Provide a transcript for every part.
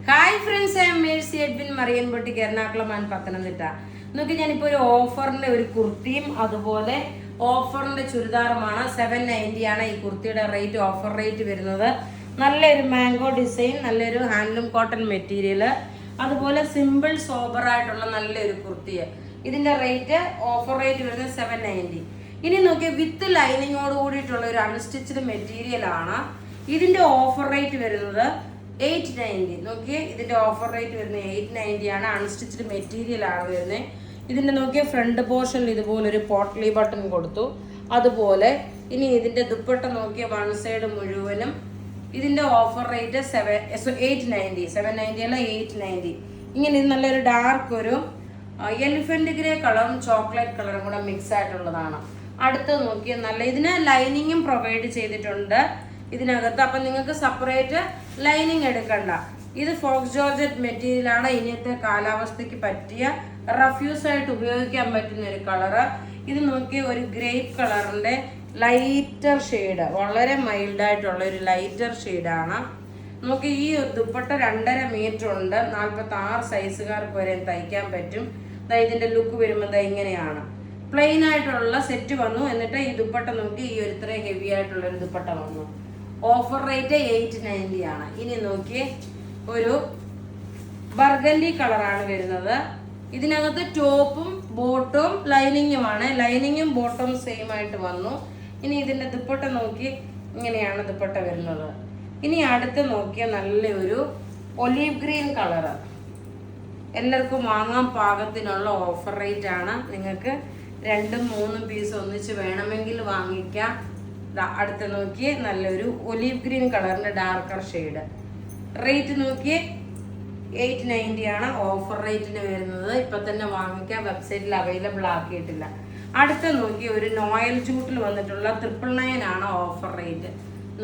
Hi friends, I M Mercy Edwin, marine boutique, Ernakulam and Pathanamthitta. നോക്കി, ഞാനിപ്പോൾ ഒരു ഓഫറിന്റെ ഒരു കുർത്തിയും അതുപോലെ ഓഫറിന്റെ ചുരിദാറുമാണ്. 790 ആണ് ഈ കുർത്തിയുടെ റേറ്റ്, ഓഫർ റേറ്റ് വരുന്നത്. നല്ലൊരു മാംഗോ ഡിസൈൻ, നല്ലൊരു ഹാൻഡ്ലൂം കോട്ടൺ മെറ്റീരിയൽ, അതുപോലെ സിമ്പിൾ സോബർ ആയിട്ടുള്ള നല്ലൊരു കുർത്തി. ഇതിന്റെ റേറ്റ്, ഓഫർ റേറ്റ് വരുന്നത് 790. ഇനി നോക്കിയാൽ വിത്ത് ലൈനിങ്ങോട് കൂടിയിട്ടുള്ള ഒരു അൺസ്റ്റിച്ച്ഡ് മെറ്റീരിയൽ ആണ്. ഇതിന്റെ ഓഫർ റേറ്റ് വരുന്നത് 890. നോക്കിയേ, ഇതിന്റെ ഓഫർ റേറ്റ് വരുന്നത് 890 ആണ്. അൺസ്റ്റിച്ച്ഡ് മെറ്റീരിയൽ ആണ് വരുന്നത്. ഇതിന്റെ നോക്കിയ ഫ്രണ്ട് പോർഷനിൽ ഇതുപോലെ ഒരു പോട്ട്ലി ബട്ടൺ കൊടുത്തു. അതുപോലെ ഇനി ഇതിന്റെ ദുപ്പട്ട നോക്കിയ വൺ സൈഡ് മുഴുവനും ഇതിന്റെ ഓഫർ റേറ്റ് 890. 790 അല്ല, 890. ഇങ്ങനെ ഇത് നല്ലൊരു ഡാർക്ക് ഒരു എലിഫന്റ് ഗ്രേ കളറും ചോക്ലേറ്റ് കളറും കൂടെ മിക്സ് ആയിട്ടുള്ളതാണ്. അടുത്ത് നോക്കിയാൽ നല്ല ഇതിന് ലൈനിങ്ങും പ്രൊവൈഡ് ചെയ്തിട്ടുണ്ട് ഇതിനകത്ത്. അപ്പം നിങ്ങൾക്ക് സെപ്പറേറ്റ് ലൈനിങ് എടുക്കണ്ട. ഇത് ഫോക്സ് ജോർജറ്റ് മെറ്റീരിയൽ ആണ്. ഇനിയത്തെ കാലാവസ്ഥയ്ക്ക് പറ്റിയ റഫ്യൂസ് ആയിട്ട് ഉപയോഗിക്കാൻ പറ്റുന്ന ഒരു കളറ്. ഇത് നോക്കിയ ഒരു ഗ്രേപ്പ് കളറിന്റെ ലൈറ്റർ ഷെയ്ഡ്, വളരെ മൈൽഡായിട്ടുള്ള ഒരു ലൈറ്റർ ഷെയ്ഡാണ്. നമുക്ക് ഈ ദുപ്പട്ട 2.5 മീറ്റർ ഉണ്ട്. 46 സൈസുകാർക്ക് വരെ തയ്ക്കാൻ പറ്റും. ഇതിന്റെ ലുക്ക് വരുമ്പോൾ ഇങ്ങനെയാണ്. പ്ലെയിൻ ആയിട്ടുള്ള സെറ്റ് വന്നു. എന്നിട്ട് ഈ ദുപ്പട്ട നോക്കി ഈ ഒരു ഇത്രയും ഹെവി ആയിട്ടുള്ള ഒരു ദുപ്പട്ട വന്നു. ഓഫർ റേറ്റ് 890 ആണ്. ഇനി നോക്കി, ഒരു ബർഗൻഡി കളറാണ് വരുന്നത്. ഇതിനകത്ത് ടോപ്പും ബോട്ടും ലൈനിങ്ങുമാണ്. ലൈനിങ്ങും ബോട്ടും സെയിം ആയിട്ട് വന്നു. ഇനി ഇതിന്റെ ദുപ്പട്ട നോക്കി, ഇങ്ങനെയാണ് ദുപ്പട്ട വരുന്നത്. ഇനി അടുത്ത് നോക്കിയ നല്ലൊരു ഒലീവ് ഗ്രീൻ കളറ്. എല്ലാവർക്കും വാങ്ങാൻ പാകത്തിനുള്ള ഓഫർ റേറ്റ് ആണ്. നിങ്ങൾക്ക് 2-3 പീസ് ഒന്നിച്ച് വേണമെങ്കിൽ വാങ്ങിക്കാം. അടുത്ത് നോക്കിയേ, നല്ലൊരു ഒലീവ് ഗ്രീൻ കളറിന്റെ ഡാർക്കർ ഷെയ്ഡ്. റേറ്റ് നോക്കിയേ 890 ആണ് ഓഫർ റേറ്റിന് വരുന്നത്. ഇപ്പൊ തന്നെ വാങ്ങിക്കാം, വെബ്സൈറ്റിൽ അവൈലബിൾ ആക്കിയിട്ടില്ല. അടുത്ത നോക്കി, ഒരു നോയൽ ജൂട്ടിൽ വന്നിട്ടുള്ള 999 ആണ് ഓഫർ റേറ്റ്.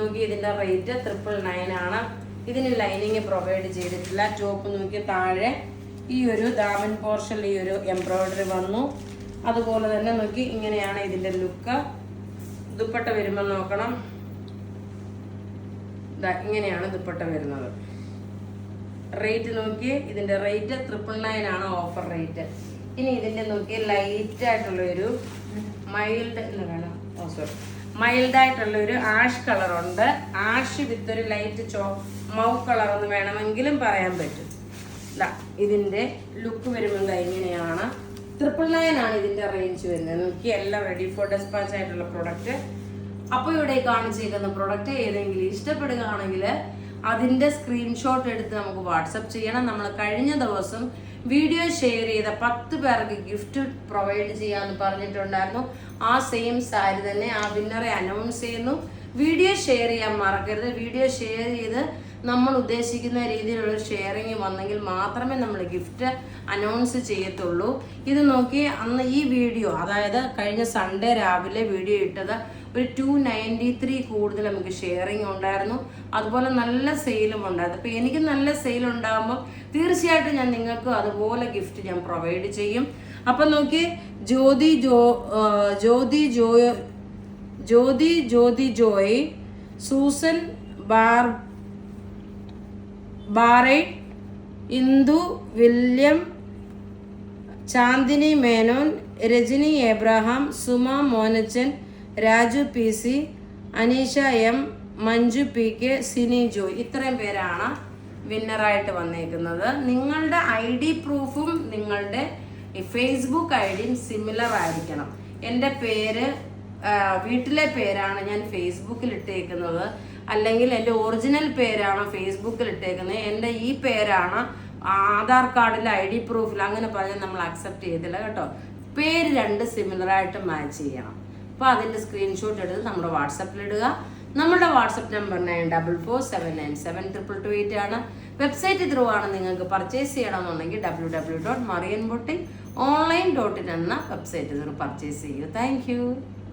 നോക്കി, ഇതിന്റെ റേറ്റ് 999 ആണ്. ഇതിന് ലൈനിങ് പ്രൊവൈഡ് ചെയ്തിട്ടില്ല. ടോപ്പ് നോക്കി താഴെ ഈ ഒരു ദാമൻ പോർഷനിൽ ഈ ഒരു എംബ്രോയിഡറി വന്നു. അതുപോലെ തന്നെ നോക്കി, ഇങ്ങനെയാണ് ഇതിന്റെ ലുക്ക്. ദുപ്പട്ട വരുമ്പോൾ നോക്കണം, ഇങ്ങനെയാണ് ദുപ്പട്ട വരുന്നത്. റേറ്റ് നോക്കിയേ, ഇതിന്റെ റേറ്റ് 999 ആണ് ഓഫർ റേറ്റ്. ഇനി ഇതിന്റെ നോക്കിയ ലൈറ്റ് ആയിട്ടുള്ള ഒരു മൈൽഡ് ആയിട്ടുള്ള ഒരു ആഷ് കളറുണ്ട്. ആഷ് വിത്ത് ഒരു ലൈറ്റ് മൗ കളർ എന്ന് വേണമെങ്കിലും പറയാൻ പറ്റും. ഇതിന്റെ ലുക്ക് വരുമ്പോൾ ഇങ്ങനെയാണ്. 999 ആണ് ഇതിന്റെ റേഞ്ച് വരുന്നത്. നോക്കി, എല്ലാം റെഡി ഫോർ ഡെസ്പാച്ച് ആയിട്ടുള്ള പ്രൊഡക്റ്റ്. അപ്പോൾ ഇവിടെ കാണിച്ചിരിക്കുന്ന പ്രൊഡക്റ്റ് ഏതെങ്കിലും ഇഷ്ടപ്പെടുകയാണെങ്കിൽ അതിന്റെ സ്ക്രീൻഷോട്ട് എടുത്ത് നമുക്ക് വാട്സപ്പ് ചെയ്യണം. നമ്മൾ കഴിഞ്ഞ ദിവസം വീഡിയോ ഷെയർ ചെയ്ത 10 പേർക്ക് ഗിഫ്റ്റ് പ്രൊവൈഡ് ചെയ്യാമെന്ന് പറഞ്ഞിട്ടുണ്ടായിരുന്നു. ആ സെയിം സാരി തന്നെ ആ വിന്നറെ അനൗൺസ് ചെയ്യുന്നു. വീഡിയോ ഷെയർ ചെയ്യാൻ മറക്കരുത്. വീഡിയോ ഷെയർ ചെയ്ത് നമ്മൾ ഉദ്ദേശിക്കുന്ന രീതിയിലുള്ള ഷെയറിങ് വന്നെങ്കിൽ മാത്രമേ നമ്മൾ ഗിഫ്റ്റ് അനൗൺസ് ചെയ്യത്തുള്ളൂ. ഇത് നോക്കി, അന്ന് ഈ വീഡിയോ, അതായത് കഴിഞ്ഞ സൺഡേ രാവിലെ വീഡിയോ ഇട്ടത് ഒരു 293 കൂടുതൽ നമുക്ക് ഷെയറിങ് ഉണ്ടായിരുന്നു. അതുപോലെ നല്ല സെയിലും ഉണ്ടായിരുന്നു. അപ്പോൾ എനിക്ക് നല്ല സെയിൽ ഉണ്ടാകുമ്പോൾ തീർച്ചയായിട്ടും ഞാൻ നിങ്ങൾക്ക് അതുപോലെ ഗിഫ്റ്റ് ഞാൻ പ്രൊവൈഡ് ചെയ്യും. അപ്പം നോക്കി, Jyothi Joy, Susan Barre, Indu William, Chandini Menon, Rajani Abraham, Suma Monachan, Raju PC, Aneesha M, Manju PK, Sini Joy, ഇത്രയും പേരാണ് വിന്നറായിട്ട് വന്നേക്കുന്നത്. നിങ്ങളുടെ ID പ്രൂഫും നിങ്ങളുടെ ഫേസ്ബുക്ക് ഐഡിയും സിമിലർ ആയിരിക്കണം. എൻ്റെ പേര്, വീട്ടിലെ പേരാണ് ഞാൻ ഫേസ്ബുക്കിൽ ഇട്ടേക്കുന്നത്, അല്ലെങ്കിൽ എൻ്റെ ഒറിജിനൽ പേരാണ് ഫേസ്ബുക്കിൽ ഇട്ടേക്കുന്നത്, എൻ്റെ ഈ പേരാണ് ആധാർ കാർഡിൽ ID പ്രൂഫിൽ, അങ്ങനെ പറഞ്ഞാൽ നമ്മൾ അക്സെപ്റ്റ് ചെയ്തില്ല കേട്ടോ. പേര് 2 സിമിലറായിട്ട് മാച്ച് ചെയ്യണം. അപ്പോൾ അതിൻ്റെ സ്ക്രീൻഷോട്ട് എടുത്ത് നമ്മുടെ വാട്സപ്പിൽ ഇടുക. നമ്മുടെ വാട്സപ്പ് നമ്പർ 9447972228 ആണ്. വെബ്സൈറ്റ് ത്രൂ ആണ് നിങ്ങൾക്ക് പർച്ചേസ് ചെയ്യണമെന്നുണ്ടെങ്കിൽ www.marianboutique online.in എന്ന വെബ്സൈറ്റ് ത്രൂ പർച്ചേസ് ചെയ്യൂ. Thank you.